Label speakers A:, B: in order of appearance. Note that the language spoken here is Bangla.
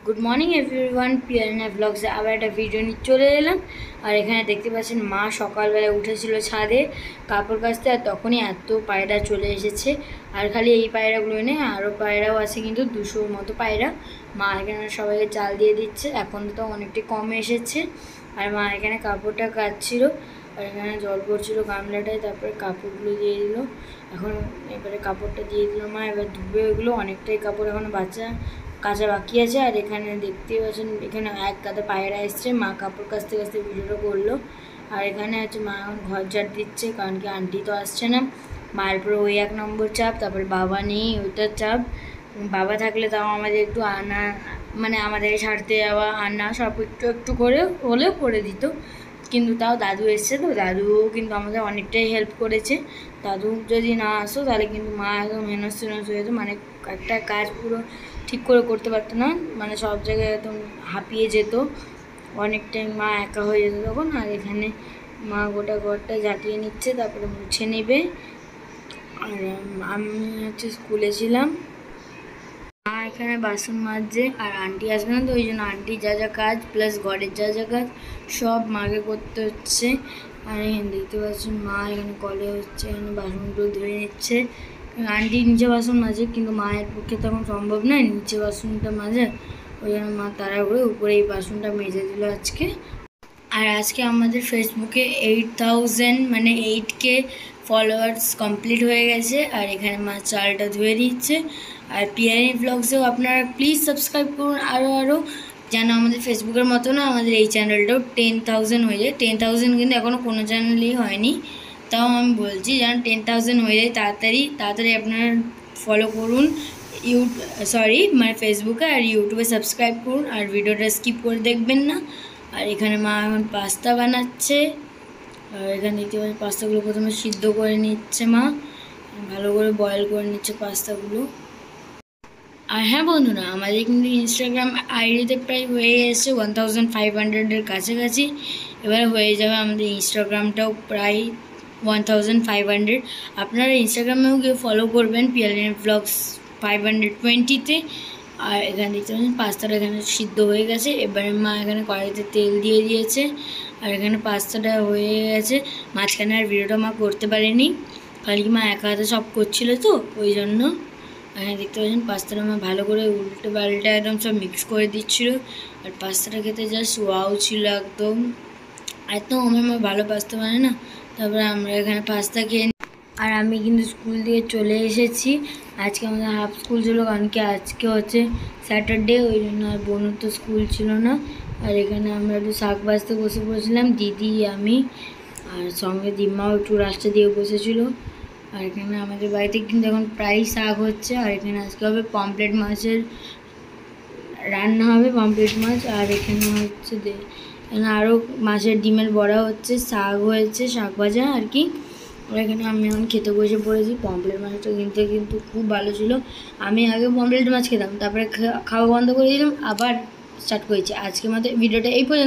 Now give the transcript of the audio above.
A: গুড মর্নিং এভরিওয়ান, পিয়ারিনা ব্লগসে আবার একটা ভিডিও নিয়ে চলে এলাম। আর এখানে দেখতে পাচ্ছেন মা সকালবেলা উঠেছিল ছাদে কাপড় কাচতে, আর তখনই এত পায়রা চলে এসেছে। আর খালি এই পায়রাগুলো নেই, আরও পায়রাও আছে, কিন্তু 200-র মতো পায়রা। মা এখানে সবাইকে চাল দিয়ে দিচ্ছে, এখন তো অনেকটাই কমে এসেছে। আর মা এখানে কাপড়টা কাচছিল, আর এখানে জল পড়ছিল গামলাটায়, তারপরে কাপড়গুলো দিয়ে দিল। এখন এবারে কাপড়টা দিয়ে দিল মা, এবার ধুবে ওইগুলো। অনেকটাই কাপড় এখনো কাঁচা বাকি আছে। আর এখানে দেখতেই পাচ্ছেন, এখানে এক গাদা পায়রা এসছে, মা কাপড় কাচতে কাচতে ভিডিওটা করলো। আর এখানে হচ্ছে মা এখন ঘর ঝাড় দিচ্ছে, কারণ কি আন্টি তো আসছে না। মায়ের পরে ওই 1 নম্বর চাপ, তারপরে বাবা নেই ওইটার চাপ। বাবা থাকলে তাও আমাদের একটু আনা, মানে আমাদের ছাড়তে যাওয়া আনা সব একটু একটু করে হলেও করে দিত। কিন্তু তাও দাদু এসছে, তো দাদুও কিন্তু আমাদের অনেকটাই হেল্প করেছে। দাদু যদি না আসো তাহলে কিন্তু মা একদম হেনস্থ হয়ে যেত, মানে একটা কাজ পুরো ঠিক করে করতে পারতো না, মানে সব জায়গায় একদম হাঁপিয়ে যেত। অনেকটাই মা একা হয়ে যেত তখন। আর এখানে মা গোটা ঘরটা ঝাঁটিয়ে নিচ্ছে, তারপরে মুছে নেবে। আর আমি হচ্ছে স্কুলে ছিলাম। মা এখানে বাসন মাজছে, আর আন্টি আসবে না, তো ওই জন্য আন্টি যা যা কাজ প্লাস ঘরের যা যা কাজ সব মাকে করতে হচ্ছে। আর এখানে দেখতে পাচ্ছেন মা এখানে কলে হচ্ছে, এখানে বাসনগুলো ধুয়ে নিচ্ছে। আন্টি নিচে বাসন মাজে, কিন্তু মায়ের পক্ষে তখন সম্ভব নয় নিচে বাসনটা মাজা। ওই জন্য মা তাড়াহুড়ো উপরে এই বাসনটা মেজে দিল আজকে। আর আজকে আমাদের ফেসবুকে 8000 মানে 8K ফলোয়ার্স কমপ্লিট হয়ে গেছে। আর এখানে মা চালটা ধুয়ে দিচ্ছে। আর পিয়ারিনা ব্লগসেও আপনারা প্লিজ সাবস্ক্রাইব করুন আরও যেন আমাদের ফেসবুকের মতো না আমাদের এই চ্যানেলটাও 10,000 হয়ে যায়। 10,000 কিন্তু এখনও কোনো চ্যানেলেই হয়নি, তাও আমি বলছি যেন 10,000 হয়ে যায় তাড়াতাড়ি আপনারা ফলো করুন মানে ফেসবুকে, আর ইউটিউবে সাবস্ক্রাইব করুন, আর ভিডিওটা স্কিপ করে দেখবেন না। আর এখানে মা এখন পাস্তা বানাচ্ছে। আর এখানে দেখতে পাচ্ছি পাস্তাগুলো প্রথমে সিদ্ধ করে নিচ্ছে মা, ভালো করে বয়েল করে নিচ্ছে পাস্তাগুলো। আর হ্যাঁ বন্ধুরা, আমাদের কিন্তু ইনস্টাগ্রাম আইডিতে প্রায় হয়ে এসেছে 1500-এর কাছাকাছি। এবার হয়ে যাবে আমাদের ইনস্টাগ্রামটাও প্রায় 1500। আপনারা ইনস্টাগ্রামেও গিয়ে ফলো করবেন পিয়ারিনা ব্লগস 520-তে। আর এখানে দেখতে পাচ্ছেন পাস্তাটা এখানে সিদ্ধ হয়ে গেছে। এবারে মা এখানে কড়াইতে তেল দিয়ে দিয়েছে, আর এখানে পাস্তাটা হয়ে গেছে। মাঝখানে আর ভিডিওটা মা করতে পারেনি, কারণ কি মা একা হাতে সব করছিল, তো ওই জন্য। এখানে দেখতে পাচ্ছেন পাস্তাটা মা ভালো করে উল্টে পাল্টে একদম সব মিক্স করে দিচ্ছিল। আর পাস্তাটা খেতে জাস্ট ওয়াও ছিল একদম। আমার মা ভালো পাস্তা বানায় না। তারপরে আমরা এখানে পাস্তা খেয়ে, আর আমি কিন্তু স্কুল থেকে চলে এসেছি। আজকে আমাদের হাফ স্কুল ছিল, কারণ কি আজকে হচ্ছে স্যাটারডে, ওই জন্য আর বোনের তো স্কুল ছিল না। আর এখানে আমরা একটু শাক বাজতে বসে পড়েছিলাম, দিদি আমি, আর সঙ্গে দিম্মাও একটু রাস্তা দিয়ে বসেছিল। আর এখানে আমাদের বাড়িতে কিন্তু এখন প্রায় শাক হচ্ছে। আর এখানে আজকে হবে পমফ্রেট মাছের রান্না হবে, পমফ্রেট মাছ। আর এখানে হচ্ছে এখানে আরও মাছের ডিমের বড়া হচ্ছে, শাক হয়েছে, শাক ভাজা আর কি। আর এখানে আমি এখন খেতে বসে পড়েছি। পমফ্রেট মাছটা কিন্তু খুব ভালো ছিল। আমি আগে পমফ্রেট মাছ খেতাম, তারপরে খাওয়া বন্ধ করে দিলাম, আবার স্টার্ট করেছি। আজকে আমাদের ভিডিওটা এই পর্যন্ত।